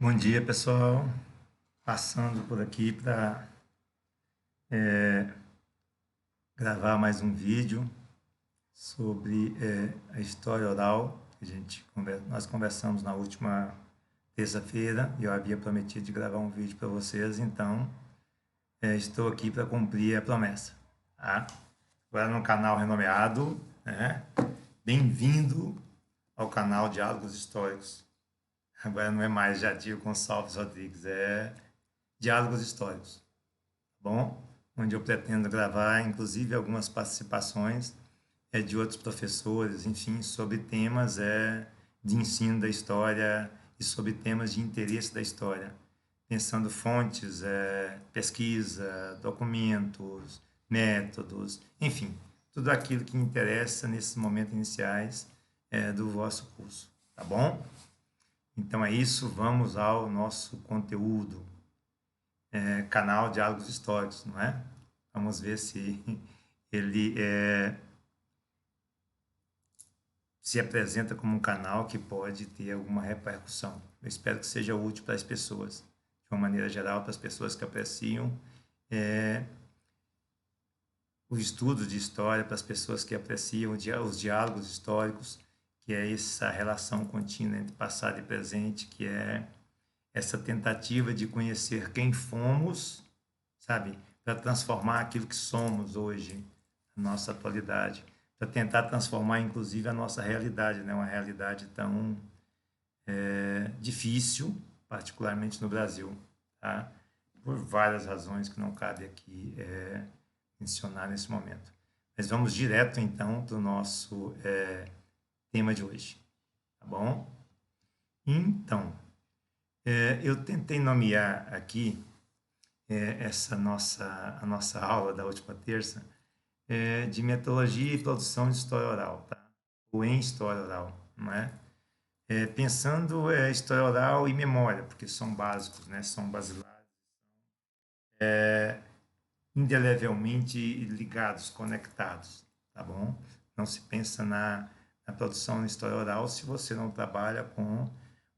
Bom dia, pessoal. Passando por aqui para gravar mais um vídeo sobre a história oral que nós conversamos na última terça-feira e eu havia prometido de gravar um vídeo para vocês, então estou aqui para cumprir a promessa. Tá? Agora no canal renomeado, né? Bem-vindo ao canal Diálogos Históricos. Agora não é mais Jadir Gonçalves Rodrigues, é Diálogos Históricos, tá bom? Onde eu pretendo gravar, inclusive, algumas participações de outros professores, enfim, sobre temas de ensino da história e sobre temas de interesse da história, pensando fontes, pesquisa, documentos, métodos, enfim, tudo aquilo que interessa nesses momentos iniciais do vosso curso, tá bom? Então é isso, vamos ao nosso conteúdo. Canal Diálogos Históricos, não é? Vamos ver se ele se apresenta como um canal que pode ter alguma repercussão. Eu espero que seja útil para as pessoas, de uma maneira geral, para as pessoas que apreciam o estudo de história, para as pessoas que apreciam os diálogos históricos, que é essa relação contínua entre passado e presente, que é essa tentativa de conhecer quem fomos, sabe, para transformar aquilo que somos hoje, a nossa atualidade, para tentar transformar, inclusive, a nossa realidade, né? Uma realidade tão difícil, particularmente no Brasil, tá? Por várias razões que não cabe aqui mencionar nesse momento. Mas vamos direto, então, para o nosso tema de hoje, tá bom? Então, eu tentei nomear aqui a nossa aula da última terça de metodologia e produção de história oral, tá? Ou em história oral, não é? Pensando história oral e memória, porque são básicos, né? São basilares, indelevelmente ligados, conectados, tá bom? Não se pensa na produção de história oral se você não trabalha com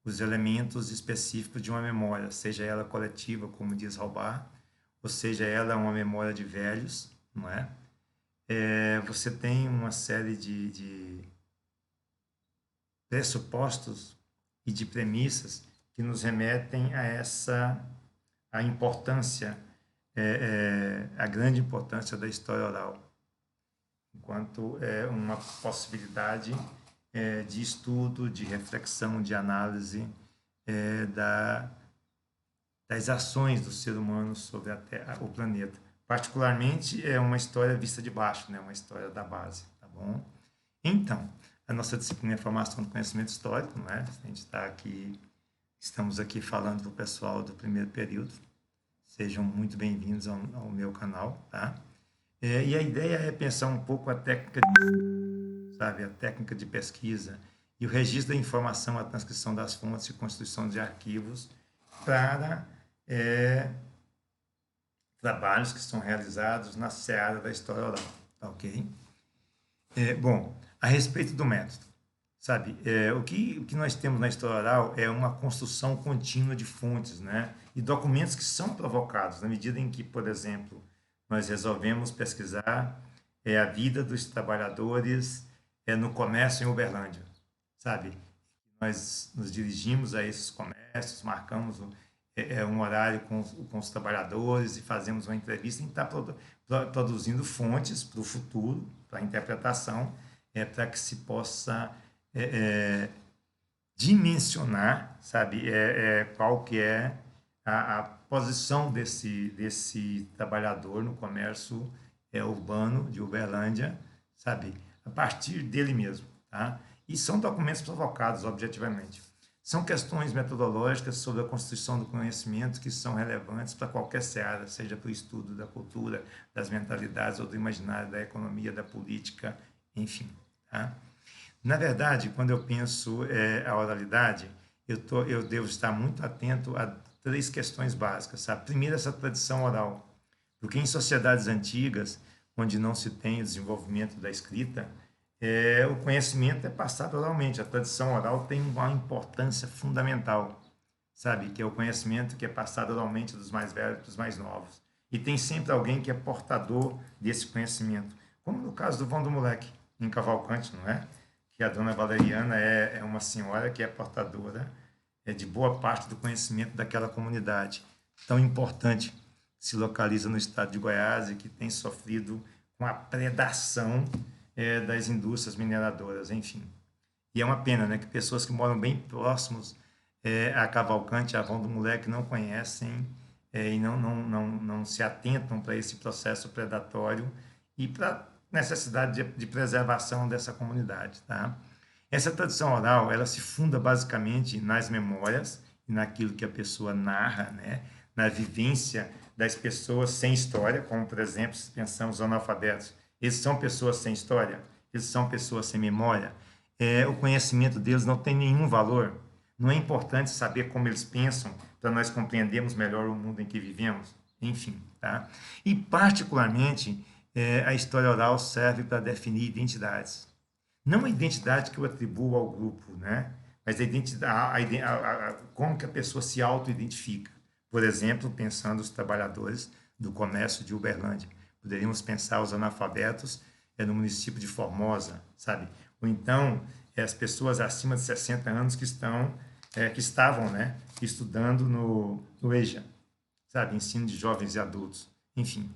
os elementos específicos de uma memória, seja ela coletiva, como diz Halbar, ou seja ela uma memória de velhos, não é? Você tem uma série de pressupostos e de premissas que nos remetem a a importância, a grande importância da história oral, enquanto uma possibilidade de estudo, de reflexão, de análise da das ações do ser humano sobre a Terra, o planeta. Particularmente é uma história vista de baixo, né? Uma história da base, tá bom? Então, a nossa disciplina é formação do conhecimento histórico, né? A gente está aqui, estamos aqui falando para o pessoal do primeiro período. Sejam muito bem-vindos ao meu canal, tá? E a ideia é pensar um pouco a técnica sabe, a técnica de pesquisa e o registro da informação, a transcrição das fontes e constituição de arquivos para trabalhos que são realizados na seara da história oral, tá ok? Bom, a respeito do método, sabe, o que nós temos na história oral é uma construção contínua de fontes, né, e documentos que são provocados na medida em que, por exemplo, nós resolvemos pesquisar a vida dos trabalhadores no comércio em Uberlândia, sabe? Nós nos dirigimos a esses comércios, marcamos um horário com os trabalhadores e fazemos uma entrevista. A gente está produzindo fontes para o futuro, para a interpretação, para que se possa dimensionar, sabe, qual que é a posição desse trabalhador no comércio urbano de Uberlândia, sabe, a partir dele mesmo, tá? E são documentos provocados, objetivamente. São questões metodológicas sobre a constituição do conhecimento que são relevantes para qualquer seara, seja para o estudo da cultura, das mentalidades ou do imaginário, da economia, da política, enfim. Tá? Na verdade, quando eu penso a oralidade, eu devo estar muito atento a três questões básicas. Sabe? Primeiro, essa tradição oral. Porque em sociedades antigas, onde não se tem o desenvolvimento da escrita, o conhecimento é passado oralmente. A tradição oral tem uma importância fundamental, sabe? Que é o conhecimento que é passado oralmente dos mais velhos para os mais novos. E tem sempre alguém que é portador desse conhecimento. Como no caso do Vão do Moleque, em Cavalcante, não é? Que a dona Valeriana é uma senhora que é portadora de boa parte do conhecimento daquela comunidade tão importante que se localiza no estado de Goiás e que tem sofrido com a predação das indústrias mineradoras, enfim. E é uma pena, né, que pessoas que moram bem próximos a Cavalcante, a Vão do Moleque, não conhecem e não se atentam para esse processo predatório e para a necessidade de preservação dessa comunidade, tá? Essa tradição oral, ela se funda basicamente nas memórias e naquilo que a pessoa narra, né? Na vivência das pessoas sem história, como, por exemplo, se pensamos os analfabetos. Eles são pessoas sem história, eles são pessoas sem memória. O conhecimento deles não tem nenhum valor. Não é importante saber como eles pensam para nós compreendermos melhor o mundo em que vivemos. Enfim, tá? E, particularmente, a história oral serve para definir identidades. Não a identidade que eu atribuo ao grupo, né? Mas a identidade, como que a pessoa se auto-identifica. Por exemplo, pensando os trabalhadores do comércio de Uberlândia. Poderíamos pensar os analfabetos no município de Formosa, sabe? Ou então, as pessoas acima de 60 anos que estavam, né, estudando no EJA, sabe? Ensino de jovens e adultos. Enfim.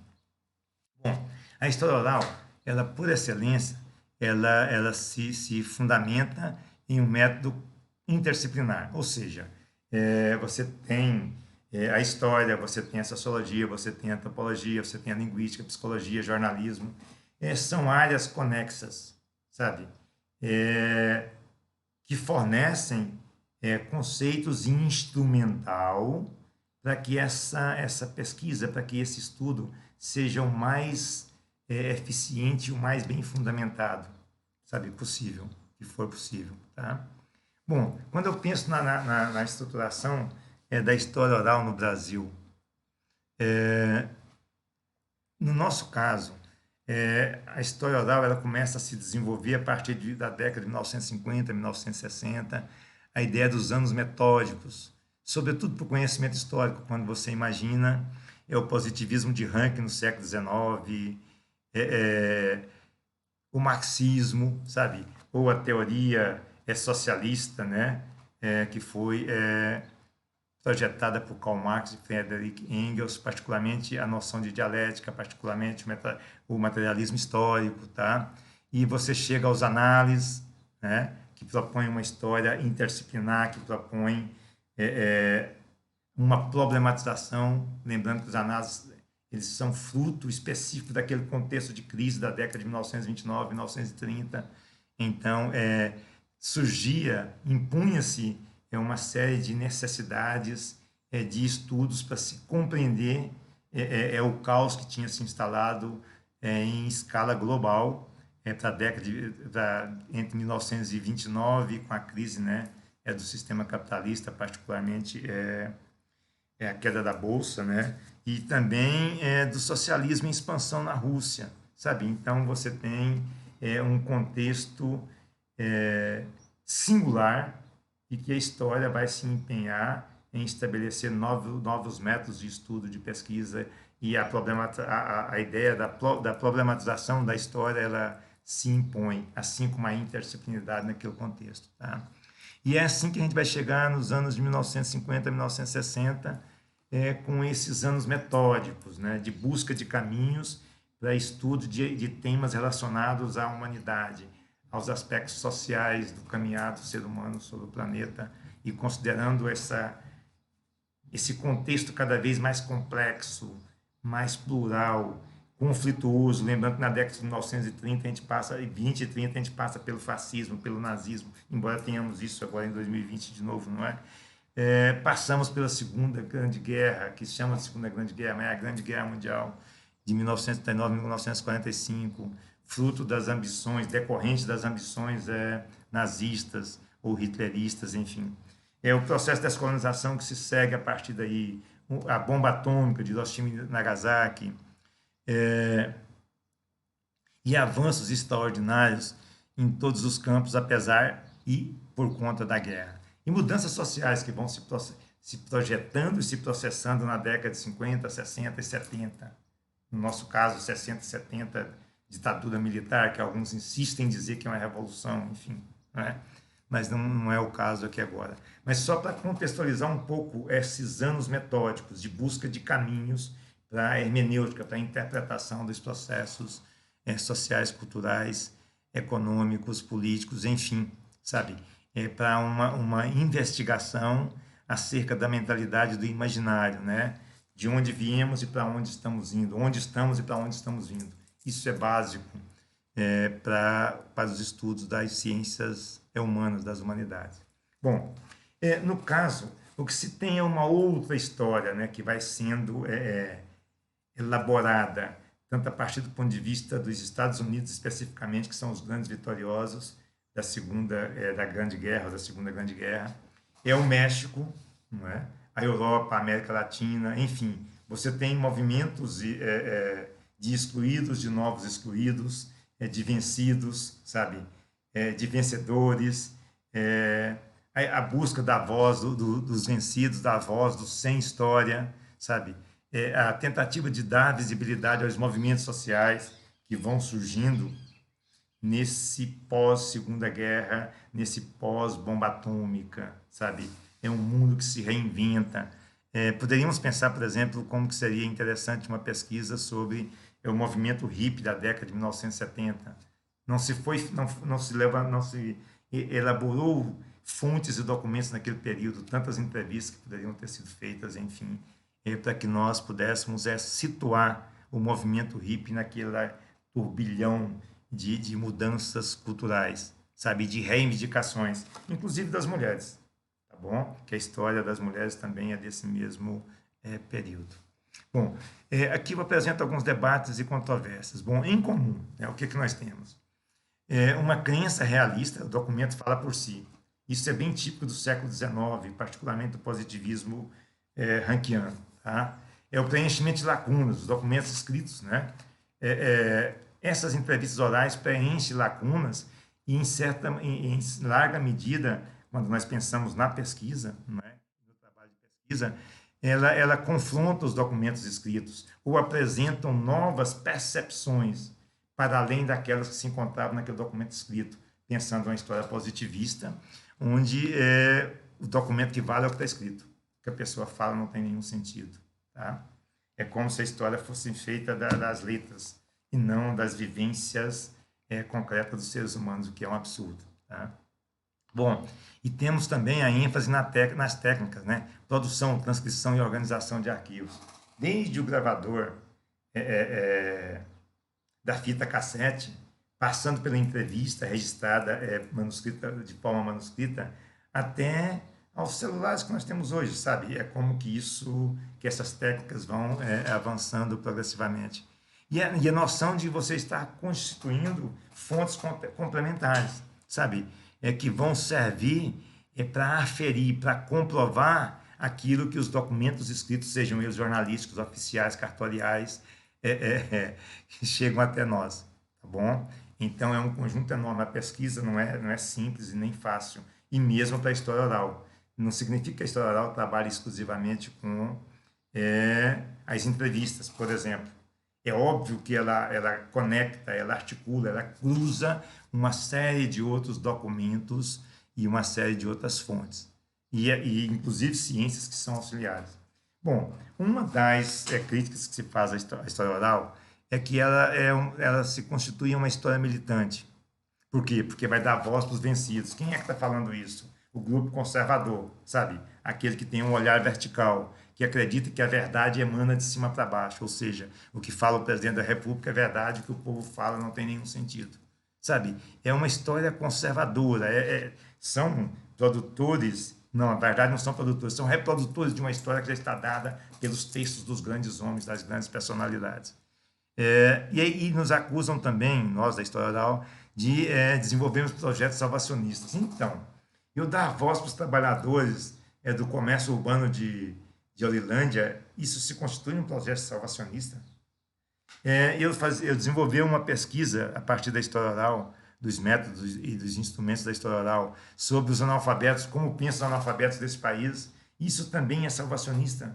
Bom, a história oral, ela, por excelência, ela se fundamenta em um método interdisciplinar, ou seja, você tem a história, você tem a sociologia, você tem a antropologia, você tem a linguística, a psicologia, jornalismo, são áreas conexas, sabe? Que fornecem conceitos instrumental para que essa pesquisa, para que esse estudo seja o mais eficiente, o mais bem fundamentado, sabe, possível, que for possível, tá? Bom, quando eu penso na estruturação da história oral no Brasil, no nosso caso, a história oral ela começa a se desenvolver a partir da década de 1950, 1960, a ideia dos anos metódicos, sobretudo para o conhecimento histórico, quando você imagina o positivismo de Ranke no século XIX, o marxismo, sabe? Ou a teoria socialista, né? Que foi projetada por Karl Marx e Friedrich Engels, particularmente a noção de dialética, particularmente o materialismo histórico, tá? E você chega aos análises, né? Que propõem uma história interdisciplinar, que propõem uma problematização, lembrando que os análises eles são fruto específico daquele contexto de crise da década de 1929, 1930. Então, impunha-se uma série de necessidades de estudos para se compreender o caos que tinha se instalado em escala global para a década entre 1929, com a crise, né, do sistema capitalista, particularmente a queda da bolsa, né, e também do socialismo em expansão na Rússia, sabe? Então você tem um contexto singular e que a história vai se empenhar em estabelecer novos métodos de estudo, de pesquisa, e a ideia da problematização da história ela se impõe, assim como a interdisciplinaridade naquele contexto, tá? E é assim que a gente vai chegar nos anos de 1950, 1960, com esses anos metódicos, né, de busca de caminhos para estudo de temas relacionados à humanidade, aos aspectos sociais do caminhar do ser humano sobre o planeta, e considerando esse contexto cada vez mais complexo, mais plural, conflituoso, lembrando que na década de 1930 a gente passa, e 20 e 30 a gente passa pelo fascismo, pelo nazismo, embora tenhamos isso agora em 2020 de novo, não é? Passamos pela Segunda Grande Guerra, que se chama de Segunda Grande Guerra, mas é a Grande Guerra Mundial de 1939 a 1945, fruto das ambições, decorrente das ambições nazistas ou hitleristas, enfim. O processo de descolonização que se segue a partir daí, a bomba atômica de Hiroshima e Nagasaki, e avanços extraordinários em todos os campos, apesar e por conta da guerra. e mudanças sociais que vão se projetando e se processando na década de 50, 60 e 70. No nosso caso, 60 e 70, ditadura militar, que alguns insistem em dizer que é uma revolução, enfim, né? Mas não é o caso aqui agora. Mas só para contextualizar um pouco esses anos metódicos de busca de caminhos para a hermenêutica, para a interpretação dos processos sociais, culturais, econômicos, políticos, enfim, sabe? Para uma investigação acerca da mentalidade do imaginário, né? De onde viemos e para onde estamos indo, onde estamos e para onde estamos vindo. Isso é básico para os estudos das ciências humanas, das humanidades. Bom, no caso, o que se tem é uma outra história, né, que vai sendo elaborada, tanto a partir do ponto de vista dos Estados Unidos especificamente, que são os grandes vitoriosos da Grande Guerra, da Segunda Grande Guerra, é o México, não é? A Europa, a América Latina, enfim, você tem movimentos de excluídos, de novos excluídos, de vencidos, sabe? De vencedores, a busca da voz dos vencidos, da voz dos sem história, sabe? A tentativa de dar visibilidade aos movimentos sociais que vão surgindo nesse pós-Segunda Guerra, nesse pós-bomba atômica, sabe? É um mundo que se reinventa. Poderíamos pensar, por exemplo, como que seria interessante uma pesquisa sobre o movimento hippie da década de 1970. Não se elaborou fontes e documentos naquele período, tantas entrevistas que poderiam ter sido feitas, enfim, para que nós pudéssemos situar o movimento hippie naquele turbilhão de mudanças culturais, sabe, de reivindicações, inclusive das mulheres, tá bom? Que a história das mulheres também é desse mesmo período. Bom, aqui eu apresento alguns debates e controvérsias. Bom, em comum, né, o que nós temos? Uma crença realista, o documento fala por si. Isso é bem típico do século XIX, particularmente do positivismo rankiano. Tá? É o preenchimento de lacunas, os documentos escritos, né? Essas entrevistas orais preenchem lacunas e, em larga medida, quando nós pensamos na pesquisa, né, no trabalho de pesquisa, ela confronta os documentos escritos ou apresentam novas percepções para além daquelas que se encontravam naquele documento escrito, pensando uma história positivista, onde o documento que vale é o que está escrito. O que a pessoa fala não tem nenhum sentido. Tá? É como se a história fosse feita das letras e não das vivências concretas dos seres humanos, o que é um absurdo. Tá? Bom, e temos também a ênfase nas técnicas, né? Produção, transcrição e organização de arquivos. Desde o gravador da fita cassete, passando pela entrevista registrada, manuscrita, de forma manuscrita, até aos celulares que nós temos hoje, sabe? É como que essas técnicas vão avançando progressivamente. E a noção de você estar constituindo fontes complementares, sabe? Que vão servir para aferir, para comprovar aquilo que os documentos escritos, sejam eles jornalísticos, oficiais, cartoriais, chegam até nós, tá bom? Então, é um conjunto enorme. A pesquisa não é simples e nem fácil, e mesmo para a história oral. Não significa que a história oral trabalhe exclusivamente com as entrevistas, por exemplo. É óbvio que ela conecta, ela articula, ela cruza uma série de outros documentos e uma série de outras fontes, e inclusive ciências que são auxiliares. Bom, uma das críticas que se faz à história oral é que ela se constitui uma história militante. Por quê? Porque vai dar voz para os vencidos. Quem é que está falando isso? O grupo conservador, sabe? Aquele que tem um olhar vertical, que acredita que a verdade emana de cima para baixo, ou seja, o que fala o presidente da República é verdade, o que o povo fala não tem nenhum sentido. Sabe? É uma história conservadora, são produtores, não, na verdade não são produtores, são reprodutores de uma história que já está dada pelos textos dos grandes homens, das grandes personalidades. E nos acusam também, nós da história oral, de desenvolvermos projetos salvacionistas. Então, eu dar voz para os trabalhadores do comércio urbano de Olilândia, isso se constitui um projeto salvacionista? Eu desenvolvi uma pesquisa a partir da história oral dos métodos e dos instrumentos da história oral, sobre os analfabetos, como pensam os analfabetos desse país, isso também é salvacionista?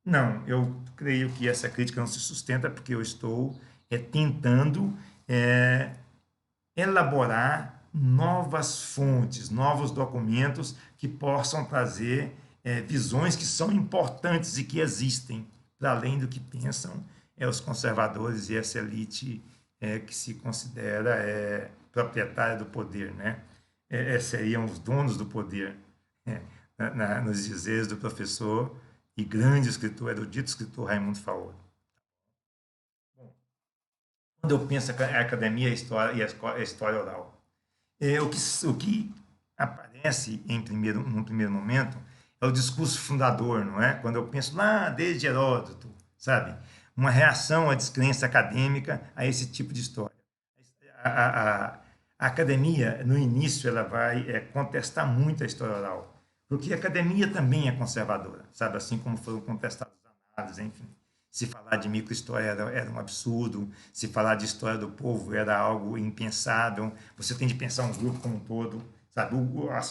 Não, eu creio que essa crítica não se sustenta porque eu estou tentando elaborar novas fontes, novos documentos que possam trazer visões que são importantes e que existem, para além do que pensam os conservadores e essa elite que se considera proprietária do poder, né? Seriam os donos do poder, nos dizeres do professor e grande escritor, erudito escritor Raimundo Faoro. Quando eu penso em academia, história e a história oral, o que aparece num primeiro momento é o discurso fundador, não é? Quando eu penso lá desde Heródoto, sabe? Uma reação à descrença acadêmica a esse tipo de história. A academia, no início, ela vai contestar muito a história oral, porque a academia também é conservadora, sabe? Assim como foram contestados os análises, enfim. Se falar de microhistória era um absurdo, se falar de história do povo era algo impensável. Você tem de pensar um grupo como um todo, sabe?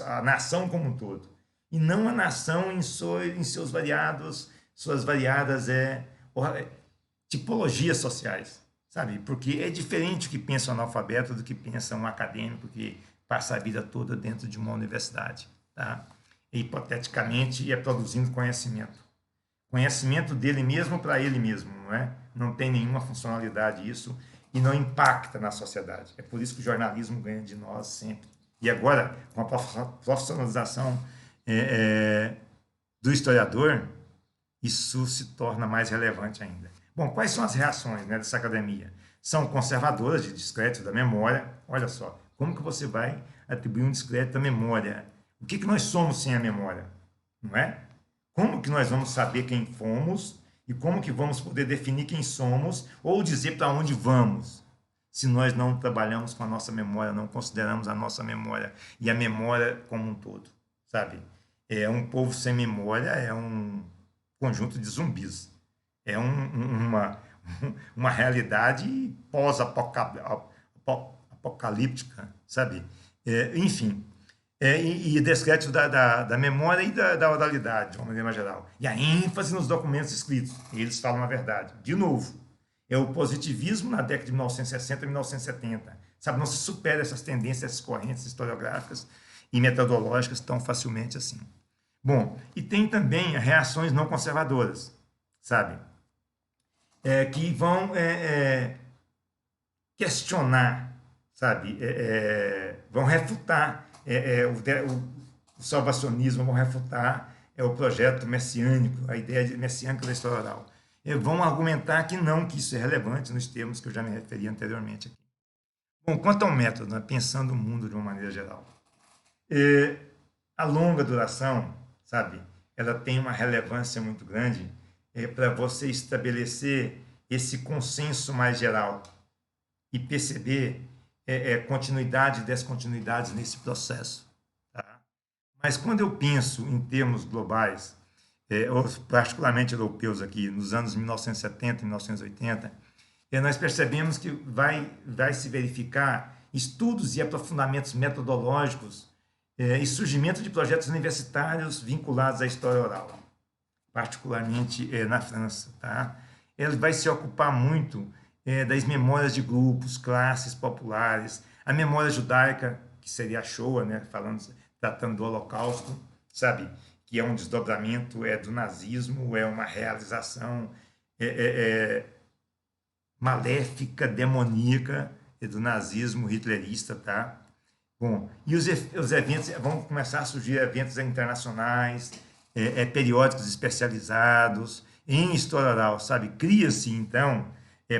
A nação como um todo. E não a nação em suas variadas tipologias sociais, sabe? Porque é diferente o que pensa um analfabeto do que pensa um acadêmico que passa a vida toda dentro de uma universidade, tá? E, hipoteticamente, ia produzindo conhecimento dele mesmo para ele mesmo, não é? Não tem nenhuma funcionalidade isso e não impacta na sociedade. É por isso que o jornalismo ganha de nós sempre. E agora, com a profissionalização do historiador, isso se torna mais relevante ainda. Bom, quais são as reações, né, dessa academia? São conservadoras de descrédito da memória. Olha só, como que você vai atribuir um descrédito à memória? O que nós somos sem a memória? Não é? Como que nós vamos saber quem fomos e como que vamos poder definir quem somos ou dizer para onde vamos, se nós não trabalhamos com a nossa memória, não consideramos a nossa memória e a memória como um todo, sabe? Um povo sem memória é um conjunto de zumbis. É uma realidade pós-apocalíptica, sabe? Enfim, e descrédito da memória e da oralidade, de uma maneira mais geral. E a ênfase nos documentos escritos. Eles falam a verdade. De novo, é o positivismo na década de 1960 e 1970. Sabe, não se supera essas tendências, essas correntes historiográficas e metodológicas tão facilmente assim. Bom, e tem também reações não conservadoras, sabe? Que vão questionar, sabe? Vão refutar o salvacionismo, vão refutar o projeto messiânico, a ideia messiânica da história oral. Vão argumentar que não, que isso é relevante nos termos que eu já me referi anteriormente aqui. Bom, quanto ao método, né, pensando o mundo de uma maneira geral, a longa duração, sabe, ela tem uma relevância muito grande para você estabelecer esse consenso mais geral e perceber continuidade e descontinuidades nesse processo. Tá? Mas quando eu penso em termos globais, ou particularmente europeus aqui, nos anos 1970 e 1980, nós percebemos que vai se verificar estudos e aprofundamentos metodológicos e surgimento de projetos universitários vinculados à história oral, particularmente na França. Tá? Ele vai se ocupar muito das memórias de grupos, classes populares, a memória judaica, que seria a Shoah, né, tratando do Holocausto, sabe, que é um desdobramento do nazismo, é uma realização maléfica, demoníaca do nazismo hitlerista, tá? Bom, e os eventos, vão começar a surgir eventos internacionais, periódicos especializados em história oral, sabe? Cria-se, então,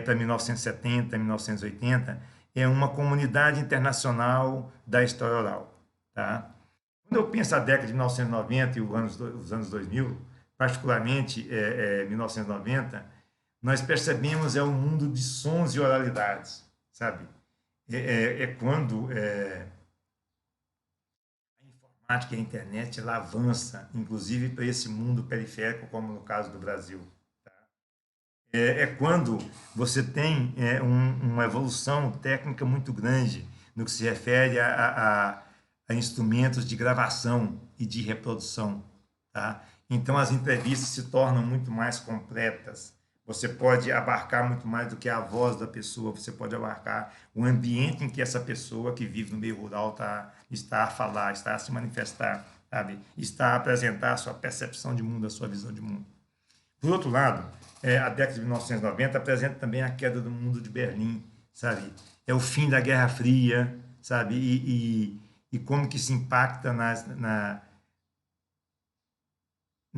para 1970, 1980, uma comunidade internacional da história oral, tá? Quando eu penso a década de 1990 e os anos 2000, particularmente 1990, nós percebemos um mundo de sons e oralidades, sabe? Quando a informática e a internet ela avança, inclusive para esse mundo periférico, como no caso do Brasil. Tá? Quando você tem uma evolução técnica muito grande no que se refere a instrumentos de gravação e de reprodução, tá? Então, as entrevistas se tornam muito mais completas. Você pode abarcar muito mais do que a voz da pessoa, você pode abarcar o ambiente em que essa pessoa que vive no meio rural está a falar, está a se manifestar, sabe? Está a apresentar a sua percepção de mundo, a sua visão de mundo. Por outro lado, a década de 1990 apresenta também a queda do mundo de Berlim, sabe? É o fim da Guerra Fria, sabe? E como que se impacta na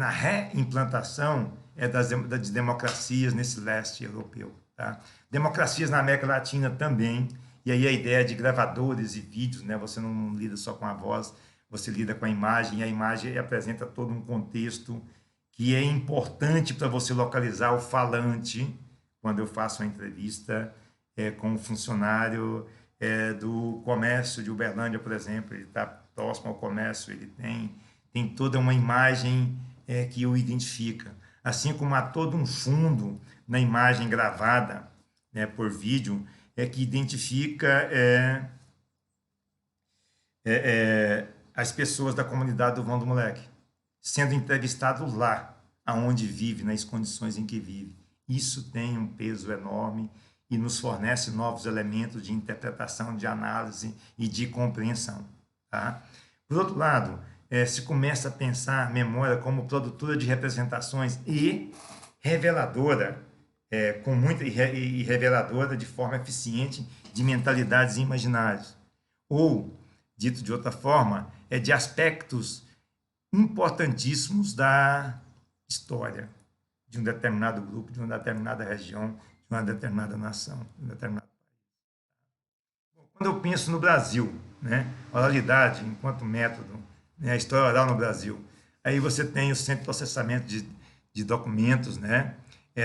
reimplantação das democracias nesse leste europeu. Tá? Democracias na América Latina também, e aí a ideia de gravadores e vídeos, né? Você não lida só com a voz, você lida com a imagem, e a imagem apresenta todo um contexto que é importante para você localizar o falante. Quando eu faço uma entrevista com um funcionário do comércio de Uberlândia, por exemplo, ele está próximo ao comércio, ele tem toda uma imagem que o identifica. Assim como há todo um fundo na imagem gravada, né, por vídeo, que identifica as pessoas da comunidade do Vão do Moleque, sendo entrevistado lá, aonde vive, nas condições em que vive. Isso tem um peso enorme e nos fornece novos elementos de interpretação, de análise e de compreensão. Tá? Por outro lado, se começa a pensar a memória como produtora de representações e reveladora, e reveladora de forma eficiente de mentalidades imaginárias. Ou, dito de outra forma, de aspectos importantíssimos da história de um determinado grupo, de uma determinada região, de uma determinada nação, de um determinado país. Quando eu penso no Brasil, né, a oralidade enquanto método, né, a história oral no Brasil, aí você tem o Centro de Processamento de Documentos, né,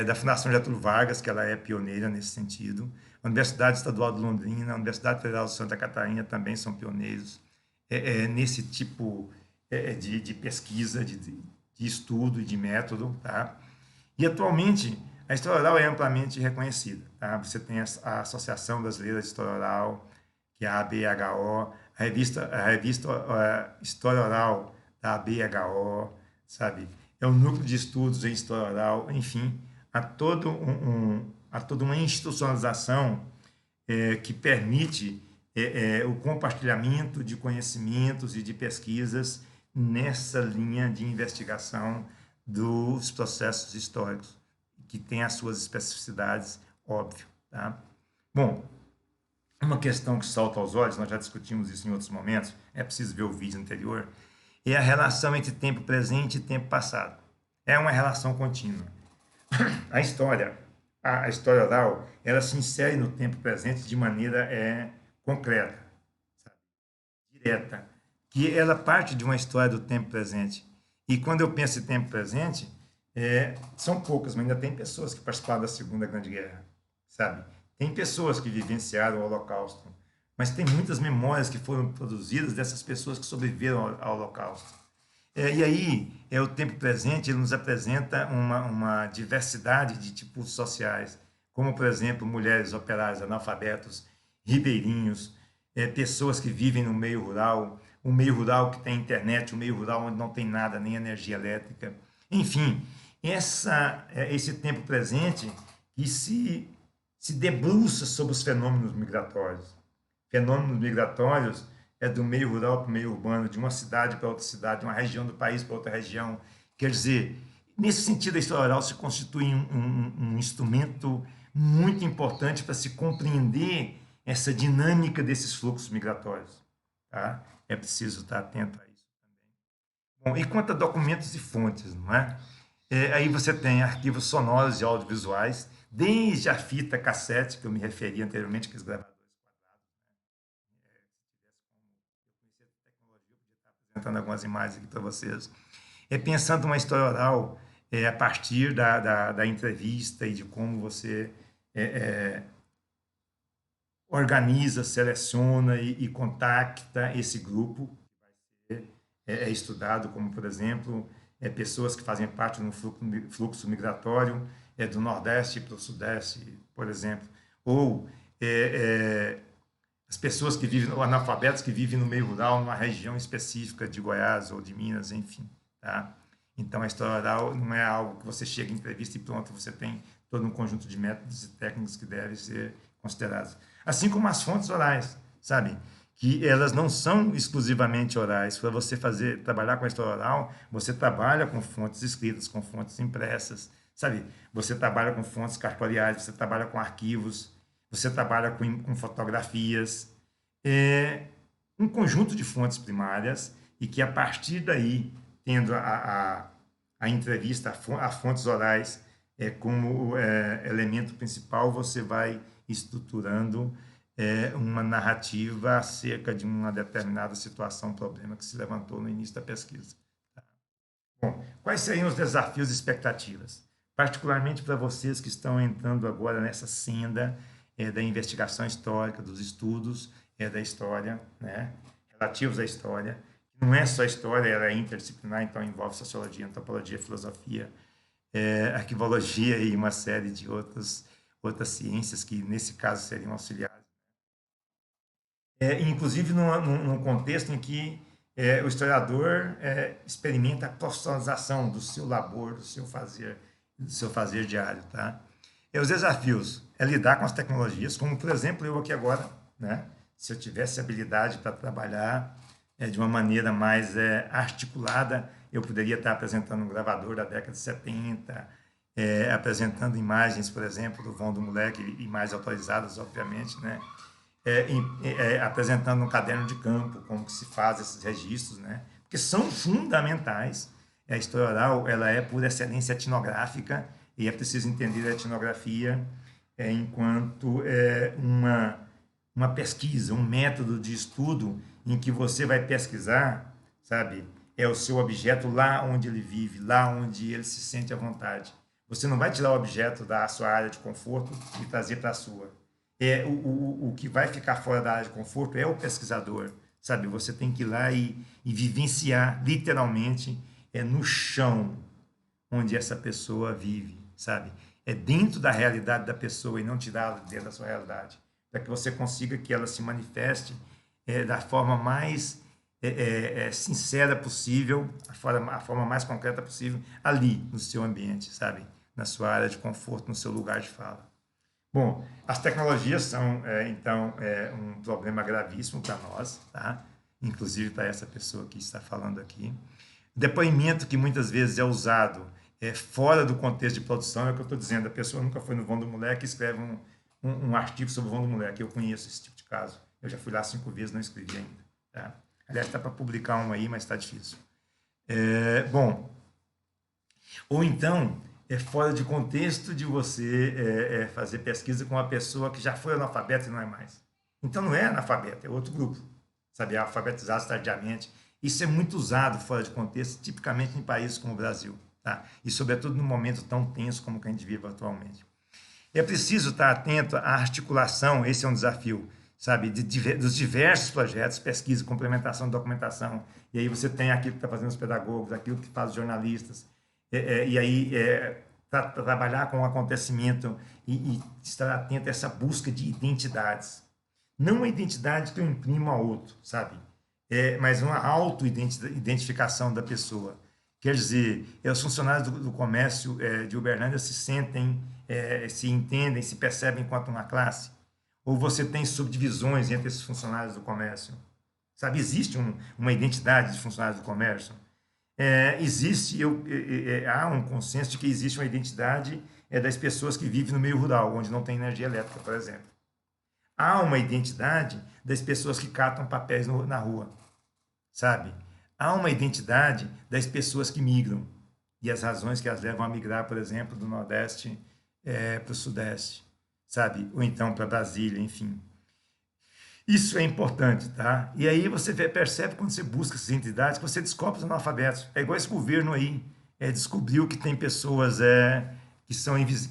da Fundação Getúlio Vargas, que ela é pioneira nesse sentido, a Universidade Estadual de Londrina, a Universidade Federal de Santa Catarina também são pioneiros nesse tipo de pesquisa, de estudo e de método, tá? E atualmente a história oral é amplamente reconhecida, tá? Você tem a Associação Brasileira de História Oral, que é a ABHO, a revista História Oral da ABHO, sabe? É o núcleo de estudos em história oral, enfim, há toda uma institucionalização que permite o compartilhamento de conhecimentos e de pesquisas nessa linha de investigação dos processos históricos, que tem as suas especificidades, óbvio. Tá? Bom, uma questão que salta aos olhos, nós já discutimos isso em outros momentos, é preciso ver o vídeo anterior, é a relação entre tempo presente e tempo passado. É uma relação contínua. A história oral, ela se insere no tempo presente de maneira concreta, sabe? Direta, que ela parte de uma história do tempo presente. E quando eu penso em tempo presente, são poucas, mas ainda tem pessoas que participaram da Segunda Grande Guerra, sabe? Tem pessoas que vivenciaram o Holocausto, mas tem muitas memórias que foram produzidas dessas pessoas que sobreviveram ao Holocausto. E aí, o tempo presente ele nos apresenta uma diversidade de tipos sociais, como, por exemplo, mulheres operárias, analfabetos, ribeirinhos, pessoas que vivem no meio rural, um meio rural que tem internet, um meio rural onde não tem nada, nem energia elétrica. Enfim, esse tempo presente que se debruça sobre os fenômenos migratórios. Fenômenos migratórios do meio rural para o meio urbano, de uma cidade para outra cidade, de uma região do país para outra região. Quer dizer, nesse sentido, a história oral se constitui um instrumento muito importante para se compreender essa dinâmica desses fluxos migratórios. Tá? É preciso estar atento a isso também. Bom, e quanto a documentos e fontes, não é? Aí você tem arquivos sonoros e audiovisuais, desde a fita cassete, que eu me referi anteriormente, que os gravadores apresentando algumas imagens aqui para vocês, pensando uma história oral a partir da entrevista e de como você organiza, seleciona e contacta esse grupo que vai ser estudado, como, por exemplo, pessoas que fazem parte do fluxo migratório do Nordeste para o Sudeste, por exemplo, ou as pessoas que vivem, ou analfabetos que vivem no meio rural, numa região específica de Goiás ou de Minas, enfim, tá? Então, a história oral não é algo que você chega em entrevista e pronto, você tem todo um conjunto de métodos e técnicas que devem ser considerados. Assim como as fontes orais, sabe? Que elas não são exclusivamente orais. Para você trabalhar com a história oral, você trabalha com fontes escritas, com fontes impressas, sabe? Você trabalha com fontes cartoriais, você trabalha com arquivos, você trabalha com fotografias, um conjunto de fontes primárias e que a partir daí, tendo a entrevista a fontes orais como elemento principal, você vai estruturando uma narrativa acerca de uma determinada situação, problema que se levantou no início da pesquisa. Bom, quais seriam os desafios e expectativas? Particularmente para vocês que estão entrando agora nessa senda da investigação histórica, dos estudos da história, né, relativos à história. Não é só história, ela é interdisciplinar, então envolve sociologia, antropologia, filosofia, arquivologia e uma série de outras ciências que, nesse caso, seriam auxiliares. Inclusive, num contexto em que o historiador experimenta a profissionalização do seu labor, do seu fazer diário. Tá? Os desafios é lidar com as tecnologias, como, por exemplo, eu aqui agora, né? Se eu tivesse habilidade para trabalhar de uma maneira mais articulada, eu poderia estar apresentando um gravador da década de 70, apresentando imagens, por exemplo, do Vão do Moleque, imagens atualizadas, obviamente, né? Apresentando um caderno de campo, como que se faz esses registros, né? Porque são fundamentais. A história oral, ela é por excelência etnográfica e é preciso entender a etnografia enquanto uma pesquisa, um método de estudo em que você vai pesquisar, sabe? É o seu objeto lá onde ele vive, lá onde ele se sente à vontade. Você não vai tirar o objeto da sua área de conforto e trazer para a sua. O que vai ficar fora da área de conforto é o pesquisador, sabe? Você tem que ir lá e vivenciar, literalmente, no chão onde essa pessoa vive, sabe? É dentro da realidade da pessoa e não tirá-la dentro da sua realidade, para que você consiga que ela se manifeste da forma mais sincera possível, a forma mais concreta possível, ali no seu ambiente, sabe? Na sua área de conforto, no seu lugar de fala. Bom, as tecnologias são, então, um problema gravíssimo para nós, tá? Inclusive para essa pessoa que está falando aqui. Depoimento que muitas vezes é usado fora do contexto de produção, é o que eu estou dizendo, a pessoa nunca foi no Vão do Moleque e escreve um artigo sobre o Vão do Moleque. Eu conheço esse tipo de caso. Eu já fui lá 5 vezes, não escrevi ainda. Tá? Aliás, está para publicar um aí, mas está difícil. Bom, ou então fora de contexto de você fazer pesquisa com uma pessoa que já foi analfabeta e não é mais. Então não é analfabeto, é outro grupo, sabe, alfabetizado tardiamente. Isso é muito usado fora de contexto, tipicamente em países como o Brasil, tá? E sobretudo num momento tão tenso como que a gente vive atualmente. É preciso estar atento à articulação, esse é um desafio, sabe, dos diversos projetos, pesquisa, complementação, documentação, e aí você tem aquilo que está fazendo os pedagogos, aquilo que faz os jornalistas, e aí trabalhar com o acontecimento e estar atento a essa busca de identidades. Não uma identidade que eu imprimo a outro, sabe? Mas uma auto-identificação da pessoa. Quer dizer, os funcionários do comércio de Uberlândia se sentem, se entendem, se percebem enquanto uma classe? Ou você tem subdivisões entre esses funcionários do comércio? Sabe, existe uma identidade de funcionários do comércio? Há um consenso de que existe uma identidade das pessoas que vivem no meio rural, onde não tem energia elétrica, por exemplo. Há uma identidade das pessoas que catam papéis na rua, sabe? Há uma identidade das pessoas que migram e as razões que as levam a migrar, por exemplo, do Nordeste para o Sudeste, sabe? Ou então para Brasília, enfim. Isso é importante, tá? E aí você percebe quando você busca essas entidades que você descobre os analfabetos. É igual esse governo aí, descobriu que tem pessoas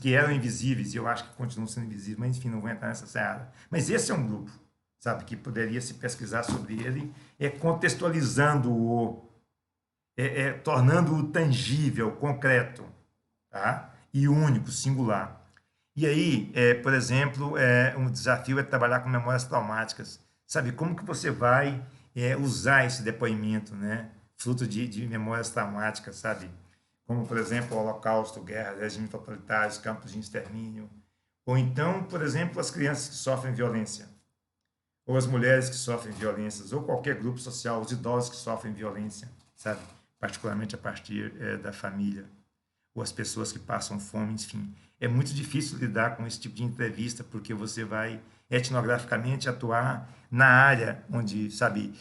que eram invisíveis, e eu acho que continuam sendo invisíveis, mas enfim, não vou entrar nessa seara. Mas esse é um grupo, sabe, que poderia se pesquisar sobre ele, contextualizando-o, tornando-o tangível, concreto, tá? E único, singular. E aí, por exemplo, um desafio é trabalhar com memórias traumáticas, Sabe, como que você vai usar esse depoimento, né? Fruto de memórias traumáticas, sabe? Como, por exemplo, o Holocausto, guerra, regimes totalitários, campos de extermínio. Ou então, por exemplo, as crianças que sofrem violência, ou as mulheres que sofrem violências, ou qualquer grupo social, os idosos que sofrem violência, sabe? Particularmente a partir da família, ou as pessoas que passam fome, enfim. É muito difícil lidar com esse tipo de entrevista, porque você vai etnograficamente atuar na área onde, sabe,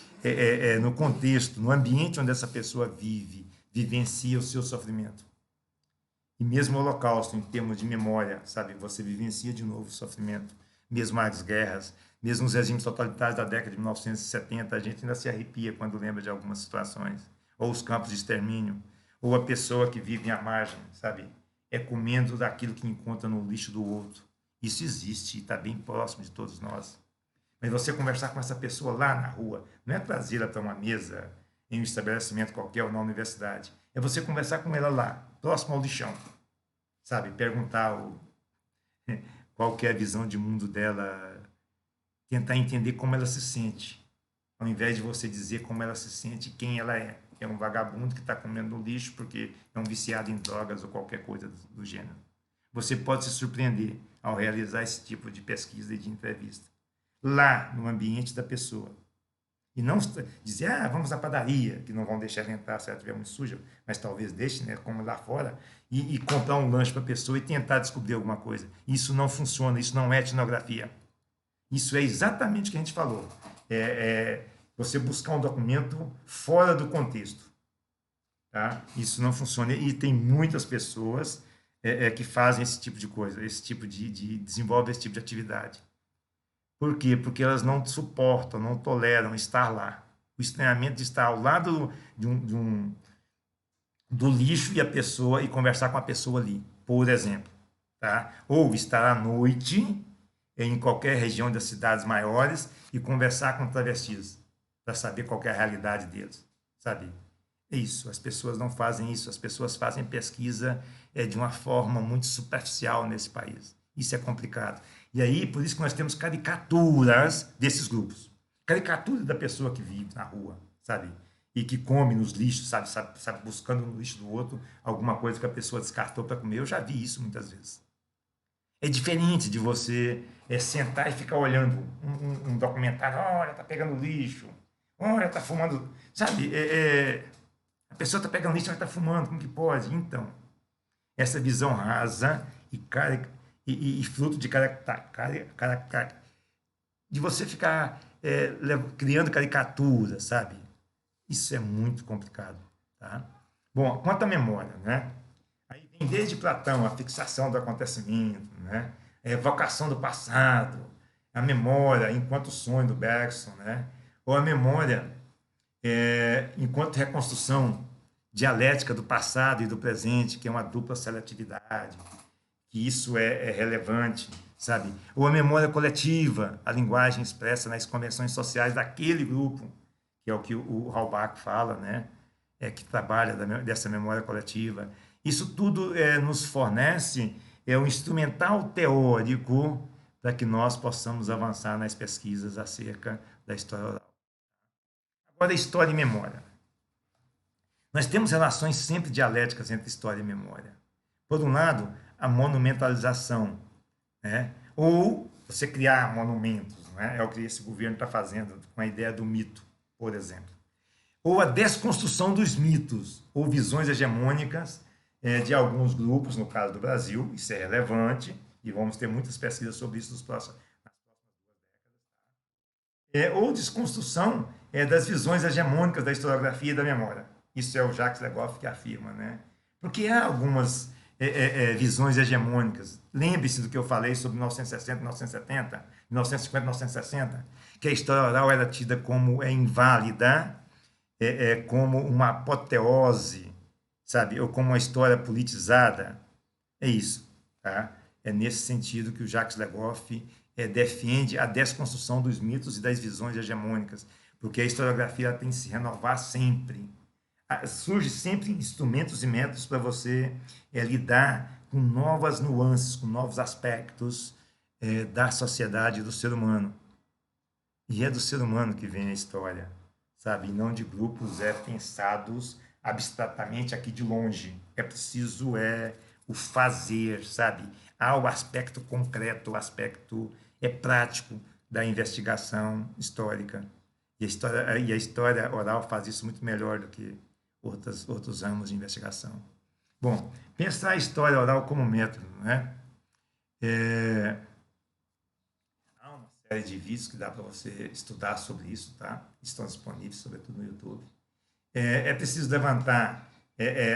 no contexto, no ambiente onde essa pessoa vive, vivencia o seu sofrimento. E mesmo o Holocausto, em termos de memória, sabe, você vivencia de novo o sofrimento. Mesmo as guerras, mesmo os regimes totalitários da década de 1970, a gente ainda se arrepia quando lembra de algumas situações. Ou os campos de extermínio, ou a pessoa que vive à margem, sabe, comendo daquilo que encontra no lixo do outro. Isso existe e está bem próximo de todos nós. Mas você conversar com essa pessoa lá na rua, não é trazê-la para uma mesa em um estabelecimento qualquer ou na universidade. É você conversar com ela lá, próximo ao lixão, sabe? Perguntar qual que é a visão de mundo dela, tentar entender como ela se sente, ao invés de você dizer como ela se sente, quem ela é. É um vagabundo que está comendo no lixo porque é um viciado em drogas ou qualquer coisa do gênero. Você pode se surpreender ao realizar esse tipo de pesquisa e de entrevista, lá no ambiente da pessoa. E não dizer, vamos à padaria, que não vão deixar ela entrar se ela estiver muito suja, mas talvez deixe, né, como lá fora, e comprar um lanche para a pessoa e tentar descobrir alguma coisa. Isso não funciona, isso não é etnografia. Isso é exatamente o que a gente falou. Você buscar um documento fora do contexto. Tá? Isso não funciona. E tem muitas pessoas que fazem esse tipo de coisa, desenvolvem esse tipo de atividade. Por quê? Porque elas não suportam, não toleram estar lá. O estranhamento de estar ao lado do lixo e a pessoa e conversar com a pessoa ali, por exemplo. Tá? Ou estar à noite em qualquer região das cidades maiores e conversar com travestis para saber qual é a realidade deles, sabe? É isso, as pessoas não fazem isso, as pessoas fazem pesquisa de uma forma muito superficial nesse país. Isso é complicado. E aí, por isso que nós temos caricaturas desses grupos. Caricatura da pessoa que vive na rua, sabe? E que come nos lixos, sabe, buscando no lixo do outro alguma coisa que a pessoa descartou para comer. Eu já vi isso muitas vezes. É diferente de você sentar e ficar olhando um documentário. Olha, tá pegando lixo. Olha, tá fumando. Sabe, a pessoa tá pegando lixo, mas tá fumando. Como que pode? Então, essa visão rasa e fruto de de você ficar criando caricaturas, sabe? Isso é muito complicado, tá? Bom, quanto à memória, né? Aí vem desde Platão a fixação do acontecimento, né? A evocação do passado, a memória enquanto sonho do Bergson, né? Ou a memória enquanto reconstrução dialética do passado e do presente, que é uma dupla seletividade, que isso é relevante, sabe? Ou a memória coletiva, a linguagem expressa nas convenções sociais daquele grupo, que é o que o Halbach fala, né? Que trabalha dessa memória coletiva. Isso tudo nos fornece um instrumental teórico para que nós possamos avançar nas pesquisas acerca da história oral. Agora, história e memória. Nós temos relações sempre dialéticas entre história e memória. Por um lado, a monumentalização, né? Ou você criar monumentos, né? É o que esse governo está fazendo com a ideia do mito, por exemplo. Ou a desconstrução dos mitos, ou visões hegemônicas de alguns grupos, no caso do Brasil, isso é relevante, e vamos ter muitas pesquisas sobre isso nas próximas 2 décadas. Ou desconstrução das visões hegemônicas da historiografia e da memória. Isso é o Jacques Legoff que afirma, né? Porque há algumas visões hegemônicas. Lembre-se do que eu falei sobre 1960, 1970, 1950, 1960, que a história oral era tida como inválida, como uma apoteose, sabe? Ou como uma história politizada. É isso, tá? É nesse sentido que o Jacques Legoff defende a desconstrução dos mitos e das visões hegemônicas, porque a historiografia tem que se renovar sempre. Surge sempre instrumentos e métodos para você lidar com novas nuances, com novos aspectos da sociedade e do ser humano. E é do ser humano que vem a história, sabe? E não de grupos pensados abstratamente aqui de longe. É preciso o fazer, sabe? Há o aspecto concreto, o aspecto prático da investigação histórica. E a história oral faz isso muito melhor do que outros ramos de investigação. Bom, pensar a história oral como método, né? Há uma série de vídeos que dá para você estudar sobre isso, tá? Estão disponíveis, sobretudo no YouTube. É preciso levantar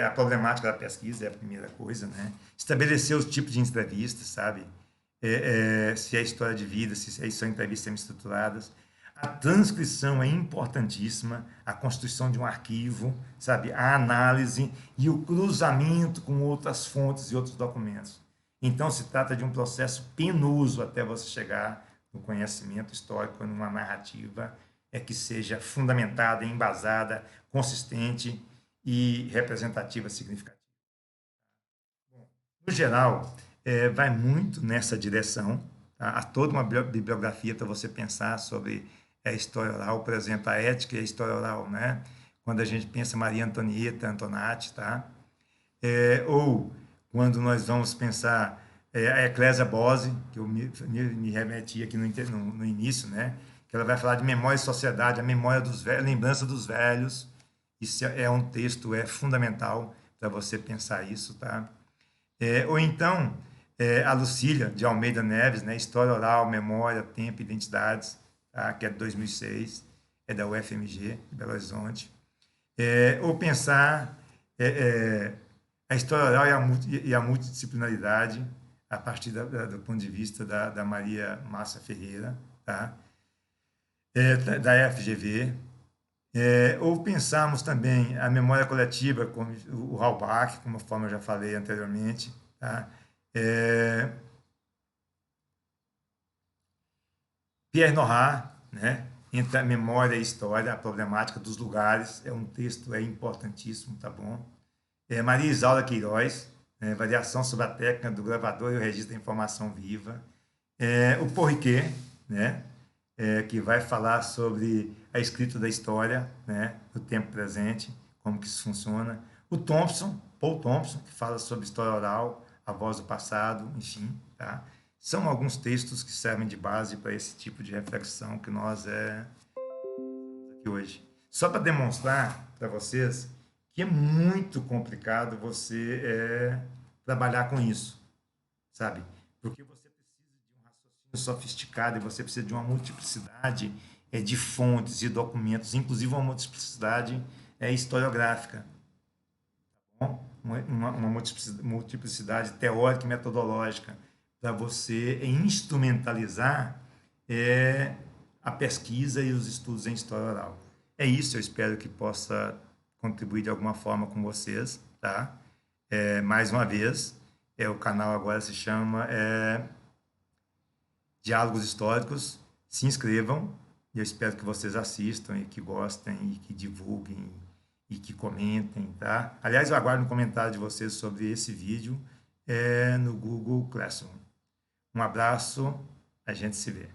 a problemática da pesquisa, é a primeira coisa, né? Estabelecer os tipos de entrevistas, sabe? Se é história de vida, se são entrevistas semi-estruturadas. A transcrição é importantíssima, a constituição de um arquivo, sabe? A análise e o cruzamento com outras fontes e outros documentos. Então, se trata de um processo penoso até você chegar no conhecimento histórico, numa narrativa que seja fundamentada, embasada, consistente e representativa significativa. No geral, vai muito nessa direção. Tá? Há toda uma bibliografia para você pensar sobre a história oral, por exemplo, a ética e a história oral, né? Quando a gente pensa Maria Antonieta Antonati, tá? Ou quando nós vamos pensar a Eclésia Bose, que eu me remeti aqui no início, né? Que ela vai falar de memória e sociedade, a memória dos velhos, a lembrança dos velhos. Isso é um texto fundamental para você pensar isso, tá? Ou então, a Lucília de Almeida Neves, né? História Oral, Memória, Tempo e Identidades, tá? Que é de 2006, é da UFMG, de Belo Horizonte. Ou pensar a história oral e a multidisciplinaridade, a partir do ponto de vista da Maria Massa Ferreira, tá? Da FGV. Ou pensarmos também a memória coletiva, como o Halbach, como eu já falei anteriormente. Tá? Pierre Nora, né? Entre a memória e a história, a problemática dos lugares, é um texto importantíssimo, tá bom? Maria Isaura Queiroz, variação sobre a técnica do gravador e o registro da informação viva. O Porriquet, né? Que vai falar sobre a escrita da história, né? No tempo presente, como que isso funciona. O Thompson, Paul Thompson, que fala sobre história oral, a voz do passado, enfim, tá? São alguns textos que servem de base para esse tipo de reflexão que nós aqui hoje. Só para demonstrar para vocês que é muito complicado você trabalhar com isso, sabe? Porque você precisa de um raciocínio sofisticado e você precisa de uma multiplicidade de fontes e documentos, inclusive uma multiplicidade historiográfica, tá bom? Uma multiplicidade teórica e metodológica para você instrumentalizar a pesquisa e os estudos em história oral. É isso, eu espero que possa contribuir de alguma forma com vocês, tá? Mais uma vez, o canal agora se chama Diálogos Históricos. Se inscrevam e eu espero que vocês assistam e que gostem e que divulguem e que comentem, tá? Aliás, eu aguardo um comentário de vocês sobre esse vídeo no Google Classroom. Um abraço, a gente se vê.